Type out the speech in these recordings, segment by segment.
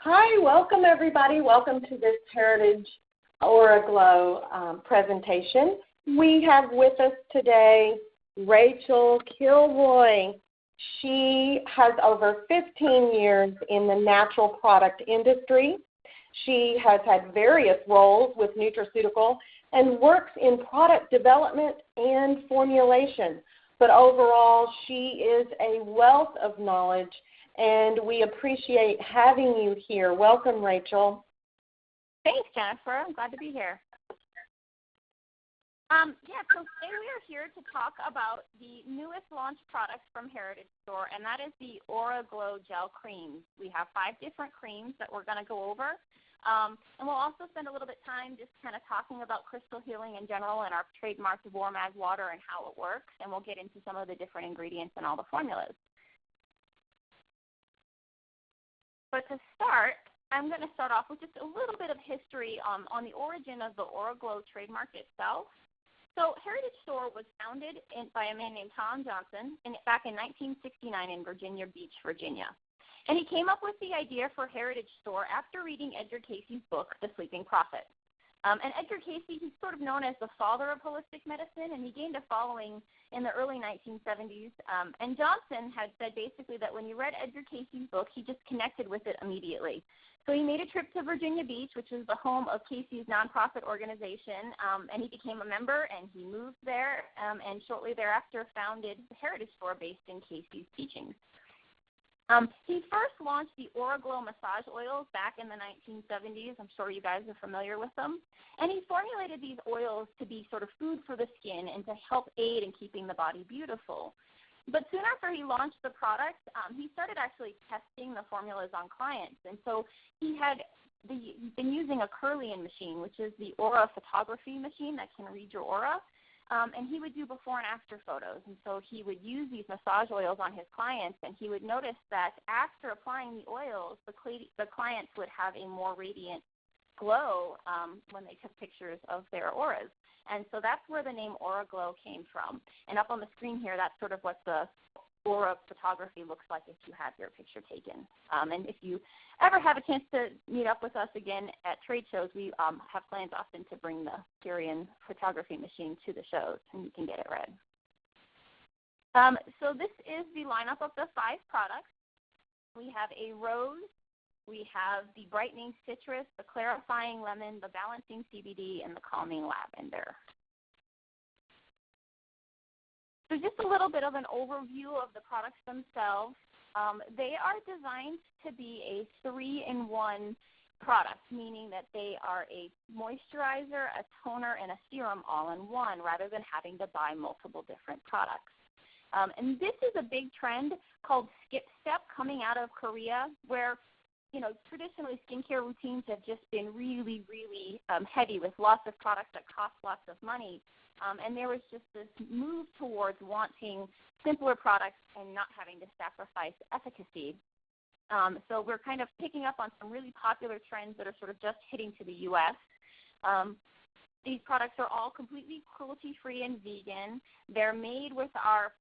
Hi, welcome everybody. Welcome to this Heritage Aura Glow presentation. We have with us today Rachel Kilroy. She has over 15 years in the natural product industry. She has had various roles with nutraceutical and works in product development and formulation. But overall, she is a wealth of knowledge, and we appreciate having you here. Welcome, Rachel. Thanks, Jennifer. I'm glad to be here. So today we are here to talk about the newest launch product from Heritage Store, and that is the Aura Glow Gel Creams. We have 5 different creams that we're going to go over. And we'll also spend a little bit of time just kind of talking about crystal healing in general and our trademarked Warmag water and how it works, and we'll get into some of the different ingredients and all the formulas. But to start, I'm going to start off with just a little bit of history on the origin of the Aura Glow trademark itself. So Heritage Store was founded by a man named Tom Johnson back in 1969 in Virginia Beach, Virginia. And he came up with the idea for Heritage Store after reading Edgar Cayce's book, The Sleeping Prophet. And Edgar Cayce, he's sort of known as the father of holistic medicine, and he gained a following in the early 1970s. And Johnson had said basically that when you read Edgar Cayce's book, he just connected with it immediately. So he made a trip to Virginia Beach, which is the home of Cayce's nonprofit organization, and he became a member, and he moved there, and shortly thereafter founded the Heritage Store based in Cayce's teachings. He first launched the Aura Glow massage oils back in the 1970s. I'm sure you guys are familiar with them. And he formulated these oils to be sort of food for the skin and to help aid in keeping the body beautiful. But soon after he launched the product, he started actually testing the formulas on clients. And so he had been using a Kirlian machine, which is the aura photography machine that can read your aura. And he would do before and after photos. And so he would use these massage oils on his clients, and he would notice that after applying the oils, the clients would have a more radiant glow when they took pictures of their auras. And so that's where the name Aura Glow came from. And up on the screen here, that's sort of what the aura photography looks like if you have your picture taken. And if you ever have a chance to meet up with us again at trade shows, we have plans often to bring the Syrian photography machine to the shows, and you can get it read. So this is the lineup of the 5 products. We have a rose, we have the brightening citrus, the clarifying lemon, the balancing CBD, and the calming lavender. So just a little bit of an overview of the products themselves. They are designed to be a 3-in-1 product, meaning that they are a moisturizer, a toner, and a serum all in one rather than having to buy multiple different products. And this is a big trend called skip step coming out of Korea, where traditionally skincare routines have just been really, really heavy with lots of products that cost lots of money. And there was just this move towards wanting simpler products and not having to sacrifice efficacy. So we're kind of picking up on some really popular trends that are sort of just hitting to the U.S. These products are all completely cruelty-free and vegan. They're made with our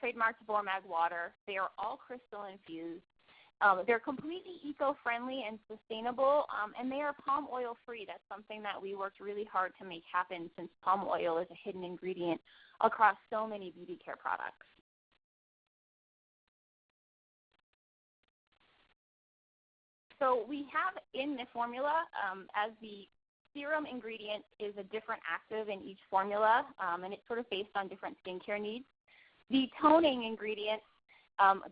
trademarked Warmag water. They are all crystal infused. They're completely eco-friendly and sustainable, and they are palm oil free. That's something that we worked really hard to make happen, since palm oil is a hidden ingredient across so many beauty care products. So we have in the formula, as the serum ingredient is a different active in each formula, and it's sort of based on different skincare needs. The toning ingredient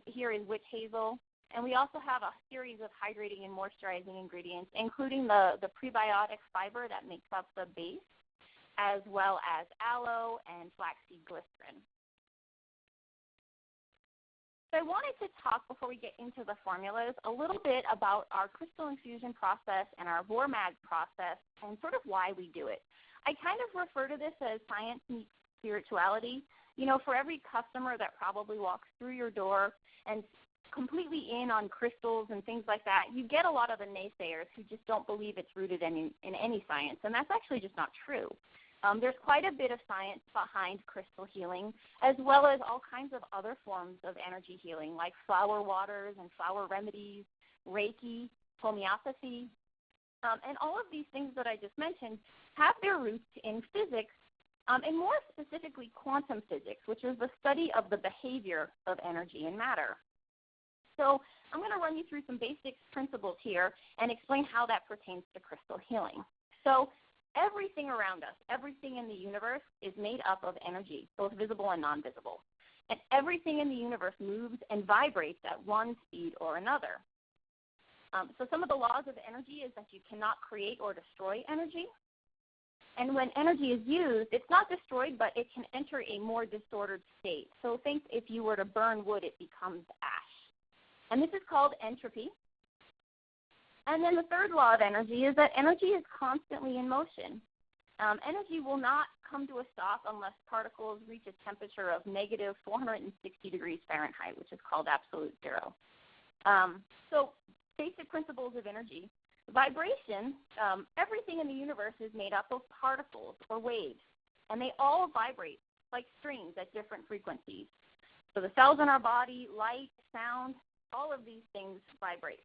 here is witch hazel. And we also have a series of hydrating and moisturizing ingredients, including the prebiotic fiber that makes up the base, as well as aloe and flaxseed glycerin. So I wanted to talk, before we get into the formulas, a little bit about our crystal infusion process and our Warmag process and sort of why we do it. I kind of refer to this as science meets spirituality. For every customer that probably walks through your door and completely in on crystals and things like that, you get a lot of the naysayers who just don't believe it's rooted in any science, and that's actually just not true. There's quite a bit of science behind crystal healing, as well as all kinds of other forms of energy healing, like flower waters and flower remedies, Reiki, homeopathy. And all of these things that I just mentioned have their roots in physics, and more specifically quantum physics, which is the study of the behavior of energy and matter. So I'm going to run you through some basic principles here and explain how that pertains to crystal healing. So everything around us, everything in the universe is made up of energy, both visible and non-visible. And everything in the universe moves and vibrates at one speed or another. So some of the laws of energy is that you cannot create or destroy energy. And when energy is used, it's not destroyed, but it can enter a more disordered state. So think if you were to burn wood, it becomes ash. And this is called entropy. And then the third law of energy is that energy is constantly in motion. Energy will not come to a stop unless particles reach a temperature of negative 460 degrees Fahrenheit, which is called absolute zero. So basic principles of energy. Vibration, everything in the universe is made up of particles or waves, and they all vibrate like strings at different frequencies. So the cells in our body, light, sound, all of these things vibrate.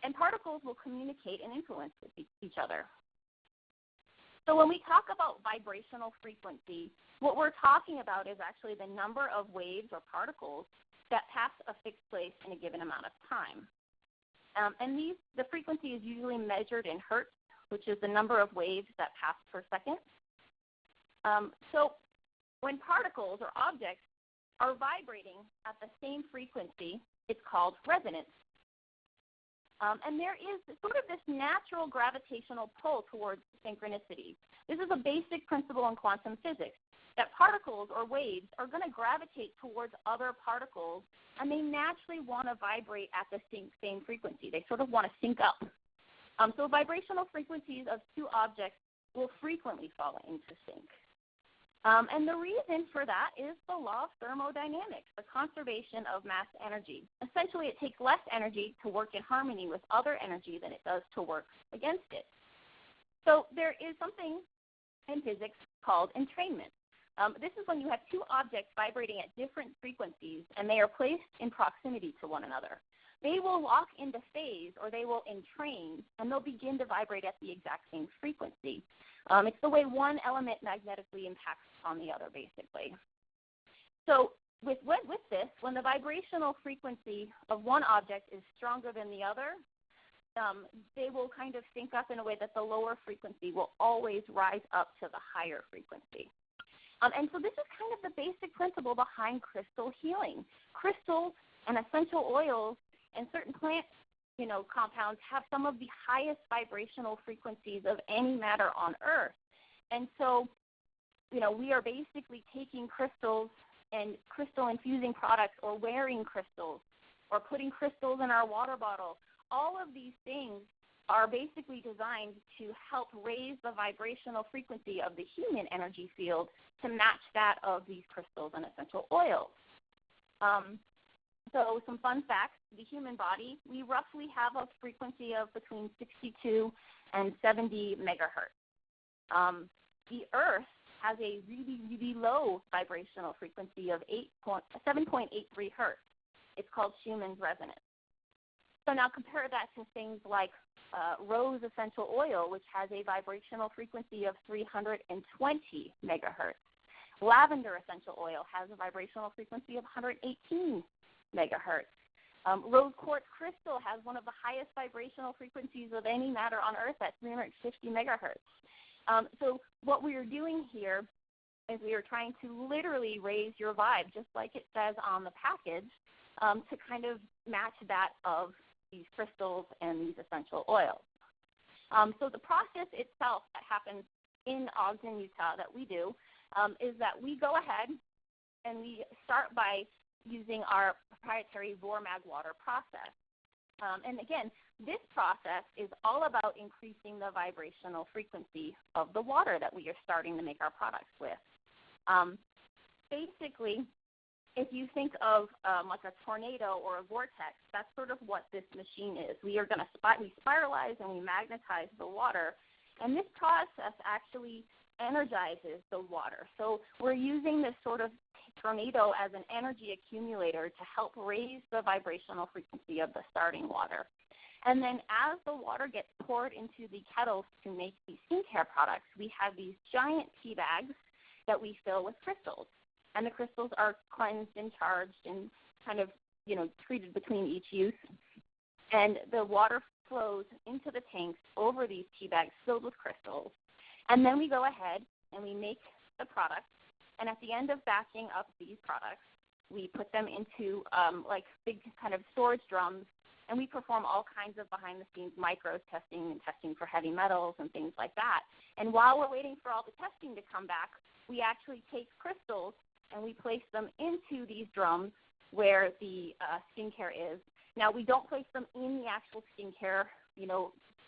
And particles will communicate and influence with each other. So when we talk about vibrational frequency, what we're talking about is actually the number of waves or particles that pass a fixed place in a given amount of time. And the frequency is usually measured in hertz, which is the number of waves that pass per second. So when particles or objects are vibrating at the same frequency, it's called resonance. And there is sort of this natural gravitational pull towards synchronicity. This is a basic principle in quantum physics, that particles or waves are going to gravitate towards other particles, and they naturally want to vibrate at the same frequency. They sort of want to sync up. So vibrational frequencies of two objects will frequently fall into sync. And the reason for that is the law of thermodynamics, the conservation of mass energy. Essentially, it takes less energy to work in harmony with other energy than it does to work against it. So there is something in physics called entrainment. This is when you have two objects vibrating at different frequencies, and they are placed in proximity to one another. They will lock into phase, or they will entrain, and they'll begin to vibrate at the exact same frequency. It's the way one element magnetically impacts on the other, basically. So with this, when the vibrational frequency of one object is stronger than the other, they will kind of sync up in a way that the lower frequency will always rise up to the higher frequency. And so this is kind of the basic principle behind crystal healing. Crystals and essential oils and certain plant compounds have some of the highest vibrational frequencies of any matter on Earth. And so, we are basically taking crystals and crystal infusing products, or wearing crystals, or putting crystals in our water bottle. All of these things are basically designed to help raise the vibrational frequency of the human energy field to match that of these crystals and essential oils. So some fun facts: the human body, we roughly have a frequency of between 62 and 70 megahertz. The Earth has a really, really low vibrational frequency of 7.83 hertz. It's called Schumann's resonance. So now compare that to things like rose essential oil, which has a vibrational frequency of 320 megahertz. Lavender essential oil has a vibrational frequency of 118 megahertz. Rose quartz crystal has one of the highest vibrational frequencies of any matter on Earth at 350 megahertz. So what we are doing here is we are trying to literally raise your vibe, just like it says on the package, to kind of match that of these crystals and these essential oils. So the process itself that happens in Ogden, Utah, that we do is that we go ahead and we start by using our proprietary Vormag water process. And again, this process is all about increasing the vibrational frequency of the water that we are starting to make our products with. Basically, if you think of like a tornado or a vortex, that's sort of what this machine is. We are going to we spiralize and we magnetize the water, and this process actually energizes the water. So we're using this sort of tornado as an energy accumulator to help raise the vibrational frequency of the starting water. And then as the water gets poured into the kettles to make these skincare products, we have these giant tea bags that we fill with crystals. And the crystals are cleansed and charged and kind of, treated between each use. And the water flows into the tanks over these tea bags filled with crystals. And then we go ahead and we make the product. And at the end of batching up these products, we put them into big kind of storage drums, and we perform all kinds of behind-the-scenes micro testing and testing for heavy metals and things like that. And while we're waiting for all the testing to come back, we actually take crystals and we place them into these drums where the skincare is. Now, we don't place them in the actual skincare.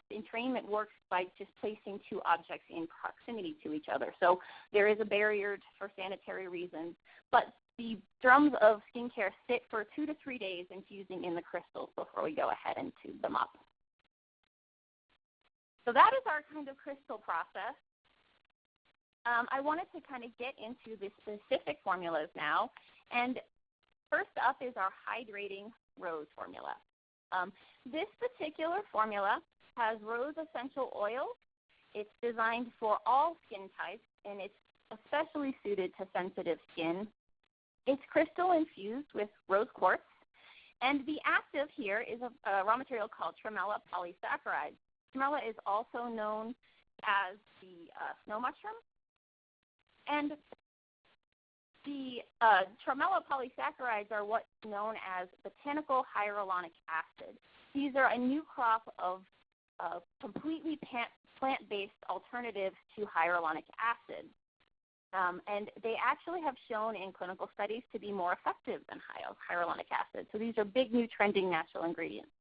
Entrainment works by just placing two objects in proximity to each other. So there is a barrier for sanitary reasons. But the drums of skincare sit for 2 to 3 days infusing in the crystals before we go ahead and tube them up. So that is our kind of crystal process. I wanted to kind of get into the specific formulas now. And first up is our hydrating rose formula. This particular formula has rose essential oil. It's designed for all skin types, and it's especially suited to sensitive skin. It's crystal infused with rose quartz, and the active here is a raw material called tremella polysaccharide. Tremella is also known as the snow mushroom, and the tremella polysaccharides are what's known as botanical hyaluronic acid. These are a new crop of completely plant-based alternatives to hyaluronic acid. And they actually have shown in clinical studies to be more effective than hyaluronic acid. So these are big, new, trending natural ingredients.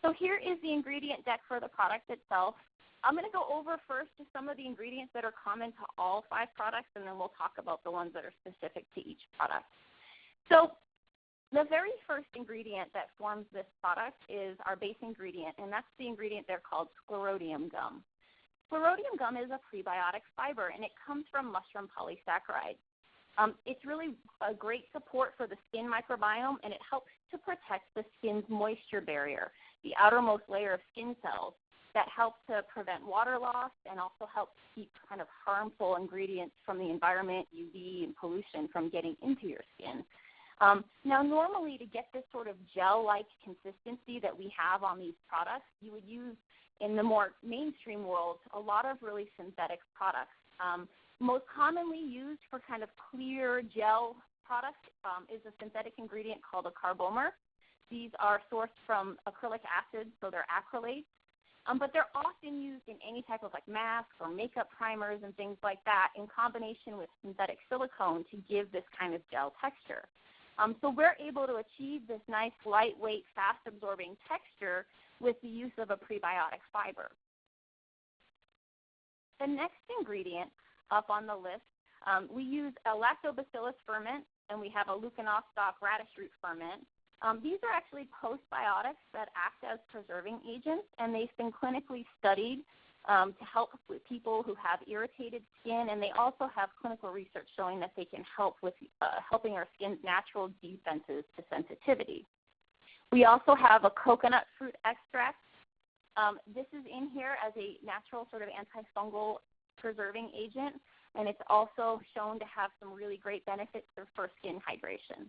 So here is the ingredient deck for the product itself. I'm going to go over first to some of the ingredients that are common to all 5 products, and then we'll talk about the ones that are specific to each product. So the very first ingredient that forms this product is our base ingredient, and that's the ingredient there called sclerotium gum. Sclerotium gum is a prebiotic fiber, and it comes from mushroom polysaccharides. It's really a great support for the skin microbiome, and it helps to protect the skin's moisture barrier, the outermost layer of skin cells that help to prevent water loss and also help keep kind of harmful ingredients from the environment, UV and pollution from getting into your skin. Now, normally to get this sort of gel-like consistency that we have on these products, you would use in the more mainstream world a lot of really synthetic products. Most commonly used for kind of clear gel products is a synthetic ingredient called a carbomer. These are sourced from acrylic acid, so they're acrylates. But they're often used in any type of masks or makeup primers and things like that in combination with synthetic silicone to give this kind of gel texture. So we're able to achieve this nice, lightweight, fast-absorbing texture with the use of a prebiotic fiber. The next ingredient up on the list, we use a lactobacillus ferment, and we have a leuconostoc radish root ferment. These are actually postbiotics that act as preserving agents, and they've been clinically studied to help with people who have irritated skin, and they also have clinical research showing that they can help with helping our skin's natural defenses to sensitivity. We also have a coconut fruit extract. This is in here as a natural sort of antifungal preserving agent, and it's also shown to have some really great benefits for skin hydration.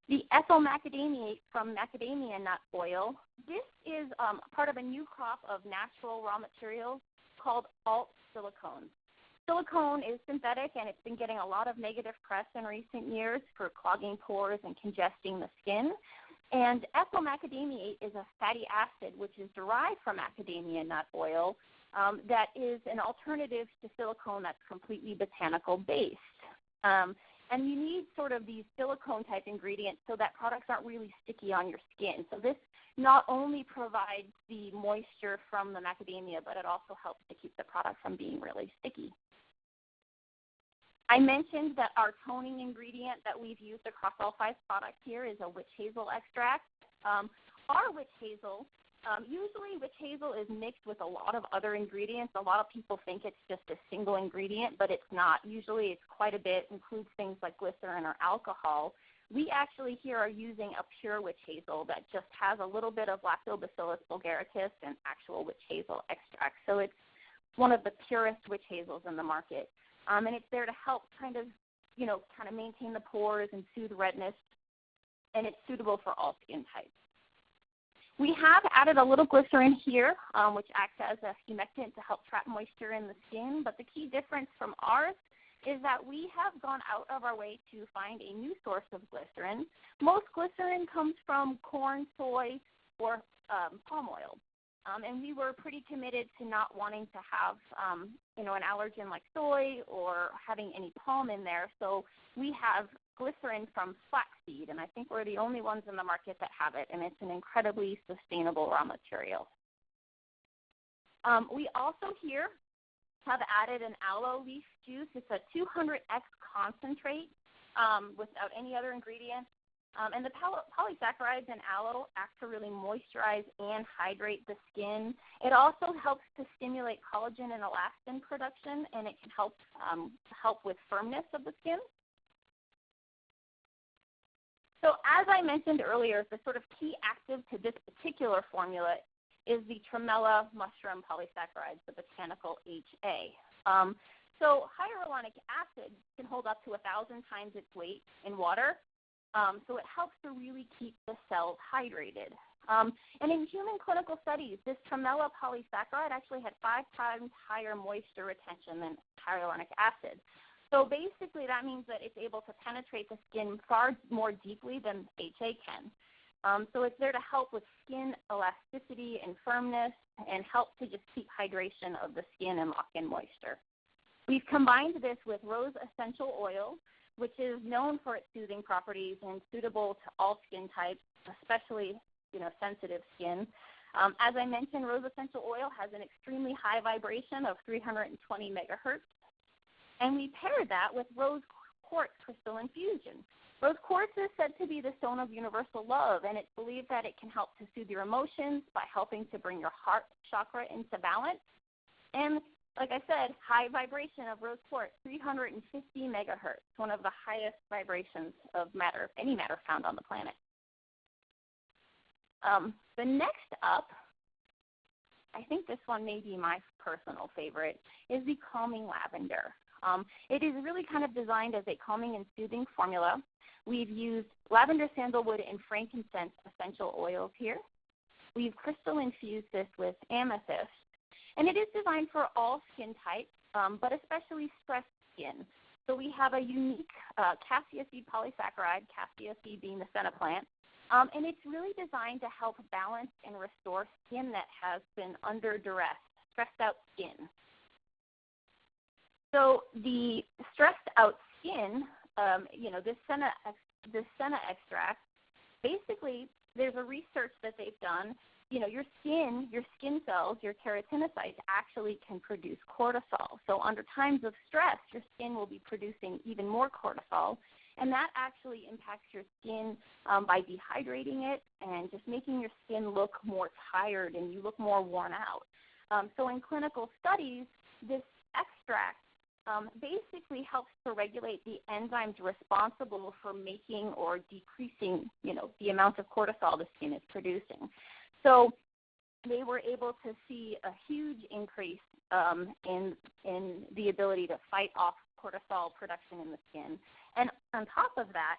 The ethyl macadamiate from macadamia nut oil, this is part of a new crop of natural raw materials called alt silicone. Silicone is synthetic, and it's been getting a lot of negative press in recent years for clogging pores and congesting the skin. And ethyl macadamiate is a fatty acid which is derived from macadamia nut oil that is an alternative to silicone that's completely botanical based. And you need sort of these silicone-type ingredients so that products aren't really sticky on your skin. So this not only provides the moisture from the macadamia, but it also helps to keep the product from being really sticky. I mentioned that our toning ingredient that we've used across all 5 products here is a witch hazel extract. Our witch hazel Usually witch hazel is mixed with a lot of other ingredients. A lot of people think it's just a single ingredient, but it's not. Usually it's quite a bit, includes things like glycerin or alcohol. We actually here are using a pure witch hazel that just has a little bit of Lactobacillus vulgaricis and actual witch hazel extract. So it's one of the purest witch hazels in the market. And it's there to help kind of maintain the pores and soothe redness, and it's suitable for all skin types. We have added a little glycerin here, which acts as a humectant to help trap moisture in the skin, but the key difference from ours is that we have gone out of our way to find a new source of glycerin. Most glycerin comes from corn, soy, or palm oil. And we were pretty committed to not wanting to have, an allergen like soy or having any palm in there. So we have glycerin from flaxseed, and I think we're the only ones in the market that have it, and it's an incredibly sustainable raw material. We also here have added an aloe leaf juice. It's a 200x concentrate without any other ingredients. And the polysaccharides in aloe act to really moisturize and hydrate the skin. It also helps to stimulate collagen and elastin production, and it can help with firmness of the skin. So as I mentioned earlier, the sort of key active to this particular formula is the tremella mushroom polysaccharides, the botanical HA. So hyaluronic acid can hold up to 1,000 times its weight in water. So it helps to really keep the cells hydrated. And in human clinical studies, this tremella polysaccharide actually had 5 times higher moisture retention than hyaluronic acid. So basically that means that it's able to penetrate the skin far more deeply than HA can. So it's there to help with skin elasticity and firmness and help to just keep hydration of the skin and lock in moisture. We've combined this with rose essential oil, which is known for its soothing properties and suitable to all skin types, especially sensitive skin. As I mentioned, rose essential oil has an extremely high vibration of 320 megahertz, and we paired that with rose quartz crystal infusion. Rose quartz is said to be the stone of universal love, and it's believed that it can help to soothe your emotions by helping to bring your heart chakra into balance. And like I said, high vibration of rose quartz, 350 megahertz, one of the highest vibrations of matter, any matter found on the planet. The next up, I think this one may be my personal favorite, is the calming lavender. It is really kind of designed as a calming and soothing formula. We've used lavender, sandalwood, and frankincense essential oils here. We've crystal infused this with amethyst. And it is designed for all skin types, but especially stressed skin. So we have a unique cassia seed polysaccharide, cassia seed being the senna plant, and it's really designed to help balance and restore skin that has been under duress, stressed out skin. So the stressed out skin, this senna extract, basically there's a research that they've done. Your skin cells, your keratinocytes actually can produce cortisol. So under times of stress, your skin will be producing even more cortisol, and that actually impacts your skin by dehydrating it and just making your skin look more tired and you look more worn out. So in clinical studies, this extract basically helps to regulate the enzymes responsible for making or decreasing, the amount of cortisol the skin is producing. So they were able to see a huge increase in the ability to fight off cortisol production in the skin. And on top of that,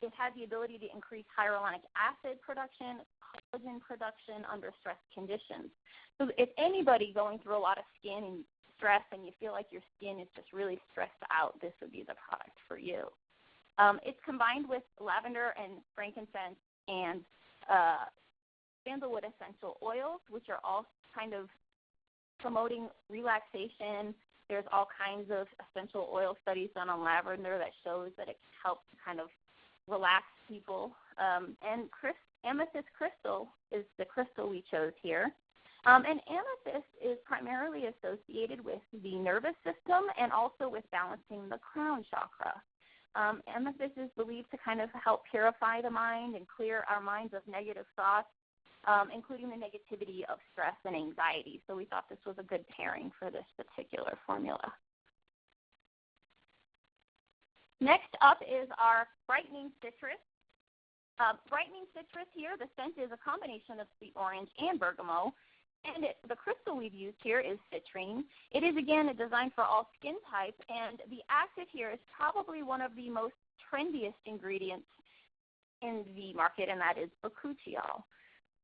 it had the ability to increase hyaluronic acid production, collagen production under stress conditions. So if anybody going through a lot of skin and stress and you feel like your skin is just really stressed out, this would be the product for you. It's combined with lavender and frankincense and sandalwood essential oils, which are all kind of promoting relaxation. There's all kinds of essential oil studies done on lavender that shows that it can help to kind of relax people. And amethyst crystal is the crystal we chose here. And amethyst is primarily associated with the nervous system and also with balancing the crown chakra. Amethyst is believed to kind of help purify the mind and clear our minds of negative thoughts. including the negativity of stress and anxiety. So we thought this was a good pairing for this particular formula. Next up is our brightening citrus. Brightening citrus here, the scent is a combination of sweet orange and bergamot. And the crystal we've used here is citrine. It is, again, designed for all skin types, and the active here is probably one of the most trendiest ingredients in the market, and that is bakuchiol.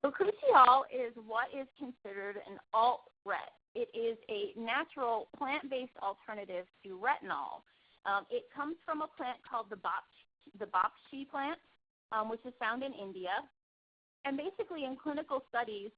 Bakuchiol is what is considered an alt-ret. It is a natural plant-based alternative to retinol. It comes from a plant called the bapshi plant, which is found in India. And basically in clinical studies,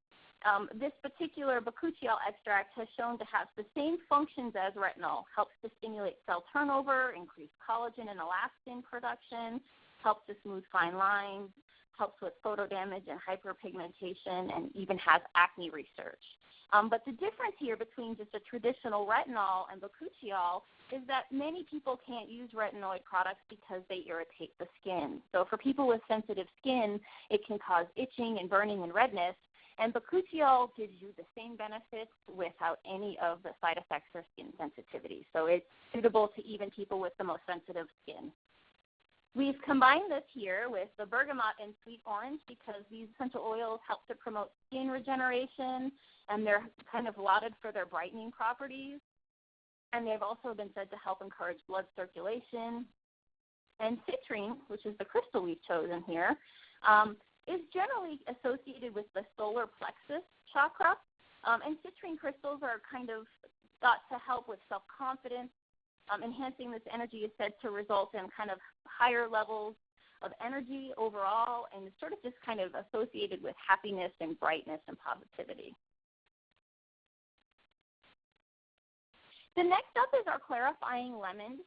this particular bakuchiol extract has shown to have the same functions as retinol, helps to stimulate cell turnover, increase collagen and elastin production, helps to smooth fine lines, helps with photo damage and hyperpigmentation, and even has acne research. But the difference here between just a traditional retinol and bakuchiol is that many people can't use retinoid products because they irritate the skin. So for people with sensitive skin, it can cause itching and burning and redness, and bakuchiol gives you the same benefits without any of the side effects or skin sensitivity. So it's suitable to even people with the most sensitive skin. We've combined this here with the bergamot and sweet orange because these essential oils help to promote skin regeneration, and they're kind of lauded for their brightening properties. And they've also been said to help encourage blood circulation. And citrine, which is the crystal we've chosen here, is generally associated with the solar plexus chakra. And citrine crystals are kind of thought to help with self-confidence. Enhancing this energy is said to result in kind of higher levels of energy overall, and it's sort of just kind of associated with happiness and brightness and positivity. The next up is our clarifying lemon.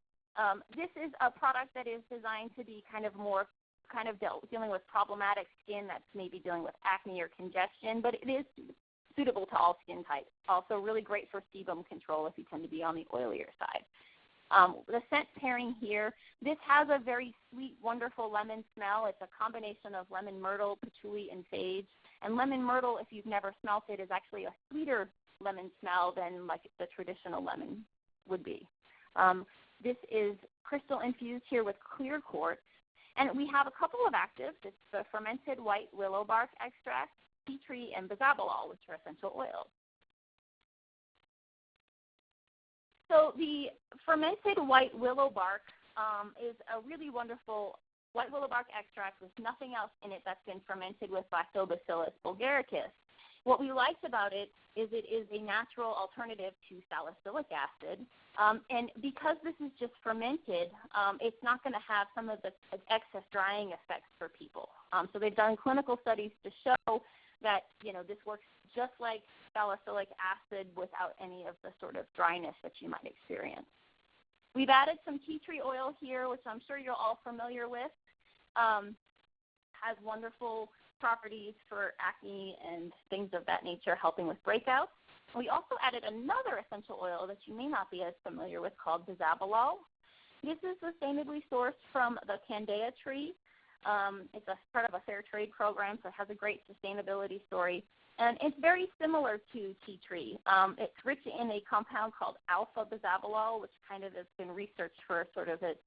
This is a product that is designed to be kind of more dealing with problematic skin that's maybe dealing with acne or congestion, but it is suitable to all skin types. Also really great for sebum control if you tend to be on the oilier side. The scent pairing here, this has a very sweet, wonderful lemon smell. It's a combination of lemon myrtle, patchouli, and sage. And lemon myrtle, if you've never smelt it, is actually a sweeter lemon smell than like the traditional lemon would be. This is crystal infused here with clear quartz. And we have a couple of actives. It's the fermented white willow bark extract, tea tree, and bisabolol, which are essential oils. So the fermented white willow bark is a really wonderful white willow bark extract with nothing else in it that's been fermented with Lactobacillus bulgaricus. What we liked about it is a natural alternative to salicylic acid. And because this is just fermented, it's not going to have some of the excess drying effects for people. So they've done clinical studies to show that, this works just like salicylic acid without any of the sort of dryness that you might experience. We've added some tea tree oil here, which I'm sure you're all familiar with. Has wonderful properties for acne and things of that nature, helping with breakouts. We also added another essential oil that you may not be as familiar with called bisabolol. This is sustainably sourced from the Candea tree. It's a part of a fair trade program, so it has a great sustainability story. And it's very similar to tea tree. It's rich in a compound called alpha bisabolol, which kind of has been researched for sort of its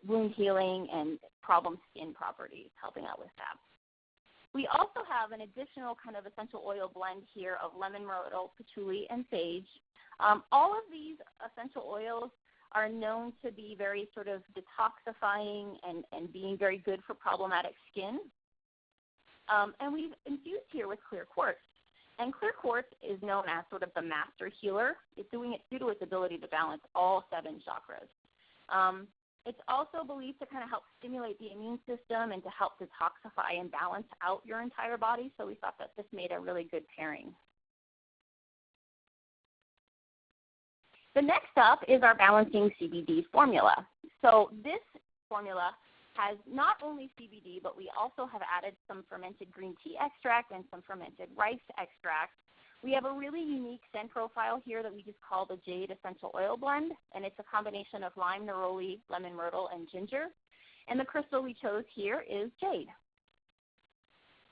wound healing and problem skin properties, helping out with that. We also have an additional kind of essential oil blend here of lemon myrtle, patchouli, and sage. All of these essential oils are known to be very sort of detoxifying and being very good for problematic skin. And we've infused here with clear quartz. And clear quartz is known as sort of the master healer. It's doing it due to its ability to balance all 7 chakras. It's also believed to kind of help stimulate the immune system and to help detoxify and balance out your entire body. So we thought that this made a really good pairing. The next up is our balancing CBD formula. So this formula has not only CBD, but we also have added some fermented green tea extract and some fermented rice extract. We have a really unique scent profile here that we just call the Jade Essential Oil Blend, and it's a combination of lime, neroli, lemon myrtle, and ginger. And the crystal we chose here is jade.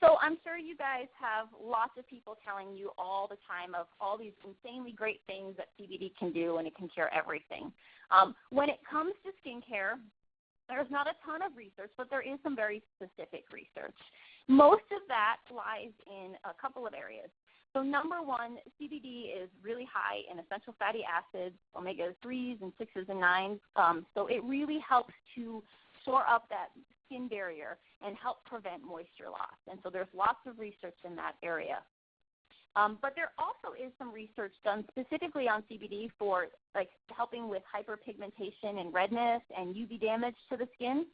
So I'm sure you guys have lots of people telling you all the time of all these insanely great things that CBD can do, and it can cure everything. When it comes to skincare, there's not a ton of research, but there is some very specific research. Most of that lies in a couple of areas. So number one, CBD is really high in essential fatty acids, omega-3s and 6s and 9s. So it really helps to shore up that skin barrier and help prevent moisture loss. And so there's lots of research in that area. But there also is some research done specifically on CBD for like helping with hyperpigmentation and redness and UV damage to the skin.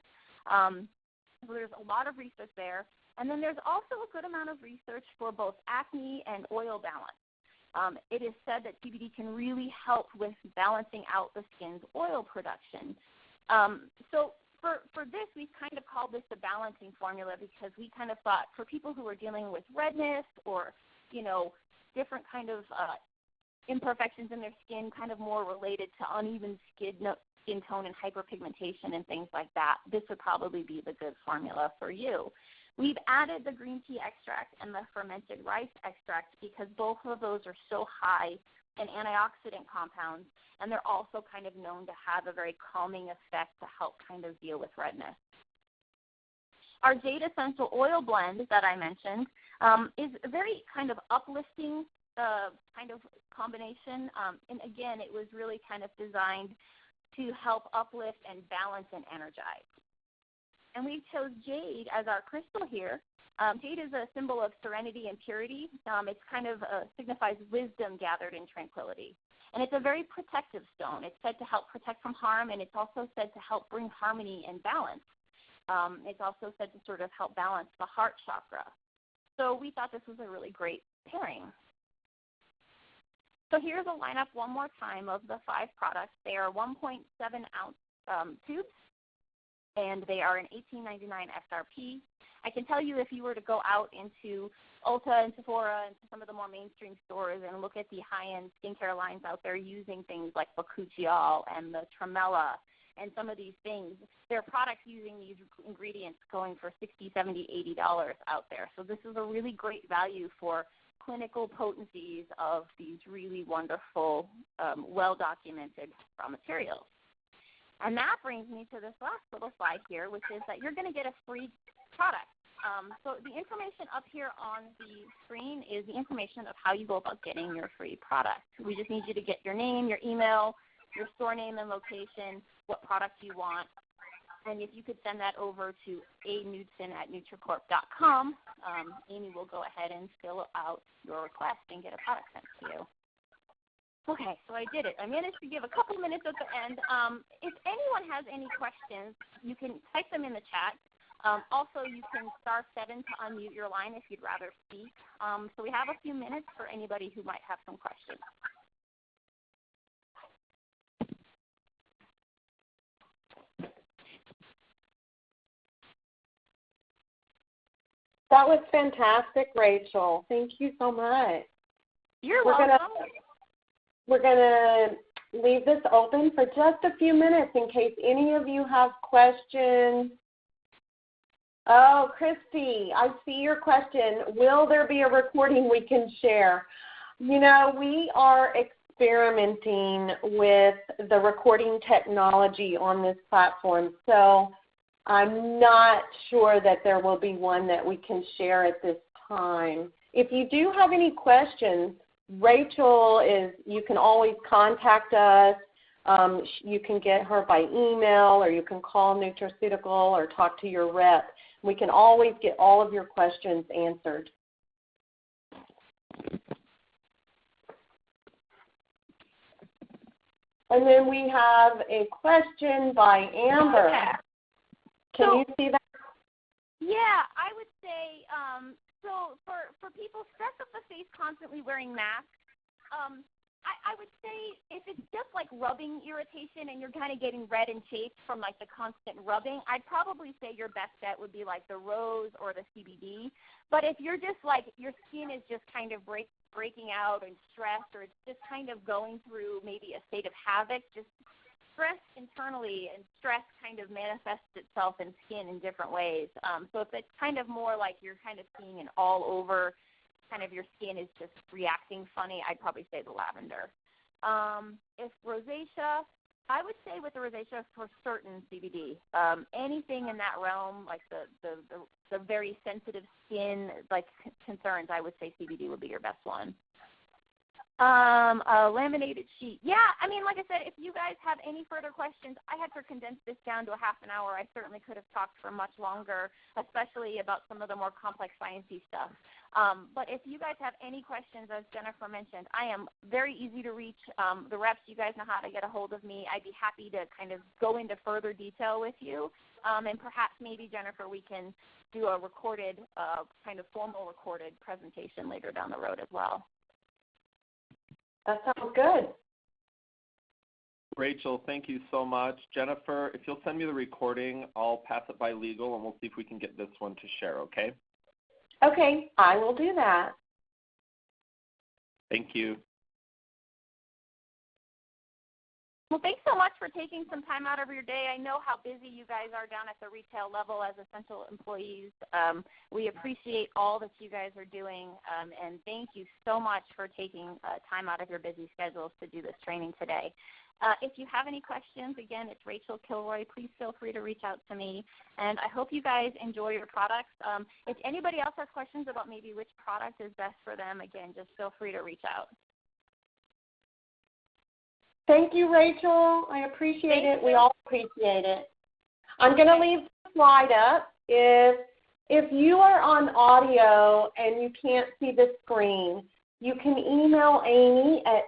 So there's a lot of research there. And then there's also a good amount of research for both acne and oil balance. It is said that CBD can really help with balancing out the skin's oil production. So for this, we kind of called this the balancing formula because we kind of thought for people who are dealing with redness or, you know, different kind of imperfections in their skin, kind of more related to uneven skin tone and hyperpigmentation and things like that, this would probably be the good formula for you. We've added the green tea extract and the fermented rice extract because both of those are so high in antioxidant compounds, and they're also kind of known to have a very calming effect to help kind of deal with redness. Our Jade Essential Oil Blend that I mentioned is a very kind of uplifting kind of combination. And again, it was really kind of designed to help uplift and balance and energize. And we chose jade as our crystal here. Jade is a symbol of serenity and purity. It's kind of signifies wisdom gathered in tranquility. And it's a very protective stone. It's said to help protect from harm, and it's also said to help bring harmony and balance. It's also said to sort of help balance the heart chakra. So we thought this was a really great pairing. So here's a lineup one more time of the 5 products. They are 1.7-ounce tubes, and they are an $18.99 SRP. I can tell you if you were to go out into Ulta and Sephora and some of the more mainstream stores and look at the high-end skincare lines out there using things like Bakuchiol and the Tremella and some of these things, there are products using these ingredients going for $60, $70, $80 out there. So this is a really great value for clinical potencies of these really wonderful, well-documented raw materials. And that brings me to this last little slide here, which is that you're going to get a free product. So the information up here on the screen is the information of how you go about getting your free product. We just need you to get your name, your email, your store name and location, what product you want, and if you could send that over to aknudson@nutricorp.com, Amy will go ahead and fill out your request and get a product sent to you. Okay, so I did it. I managed to give a couple minutes at the end. If anyone has any questions, you can type them in the chat. Also, you can *7 to unmute your line if you'd rather speak. So we have a few minutes for anybody who might have some questions. That was fantastic, Rachel. Thank you so much. You're welcome. We're going to leave this open for just a few minutes in case any of you have questions. Oh, Christy, I see your question. Will there be a recording we can share? You know, we are experimenting with the recording technology on this platform, so I'm not sure that there will be one that we can share at this time. If you do have any questions, Rachel you can always contact us. You can get her by email, or you can call Nutraceutical or talk to your rep. We can always get all of your questions answered. And then we have a question by Amber. Yeah. Can you see that? Yeah, I would say, so for people stressed with the face constantly wearing masks, I would say if it's just like rubbing irritation and you're kind of getting red and chafed from like the constant rubbing, I'd probably say your best bet would be like the rose or the CBD. But if you're just like your skin is just kind of breaking out and stressed, or it's just kind of going through maybe a state of havoc, just stress internally, and stress kind of manifests itself in skin in different ways. So if it's kind of more like you're kind of seeing an all over, kind of your skin is just reacting funny, I'd probably say the lavender. If rosacea, I would say with the rosacea for certain CBD. Anything in that realm, like the very sensitive skin like concerns, I would say CBD would be your best one. A laminated sheet. Yeah, I mean, like I said, if you guys have any further questions, I had to condense this down to a half an hour. I certainly could have talked for much longer, especially about some of the more complex sciencey stuff. But if you guys have any questions, as Jennifer mentioned, I am very easy to reach. The reps, you guys know how to get a hold of me. I'd be happy to kind of go into further detail with you. And perhaps maybe, Jennifer, we can do a recorded, kind of formal recorded presentation later down the road as well. That sounds good. Rachel, thank you so much. Jennifer, if you'll send me the recording, I'll pass it by legal, and we'll see if we can get this one to share, okay? Okay, I will do that. Thank you. Well, thanks so much for taking some time out of your day. I know how busy you guys are down at the retail level as essential employees. We appreciate all that you guys are doing, and thank you so much for taking time out of your busy schedules to do this training today. If you have any questions, again, it's Rachel Kilroy. Please feel free to reach out to me, and I hope you guys enjoy your products. If anybody else has questions about maybe which product is best for them, again, just feel free to reach out. Thank you, Rachel. I appreciate it. We all appreciate it. I'm going to leave the slide up. If you are on audio and you can't see the screen, you can email Amy at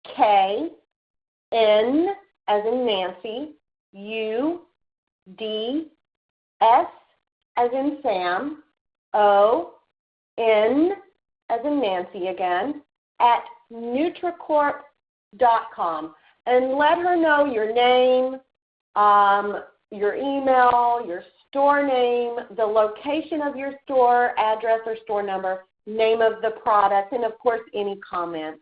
AKN, as in Nancy, UDS, as in Sam, ON, as in Nancy again, at NutriCorp.com, and let her know your name, your email, your store name, the location of your store, address or store number, name of the product, and of course any comments.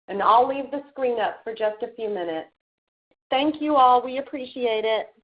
And I'll leave the screen up for just a few minutes. Thank you all. We appreciate it.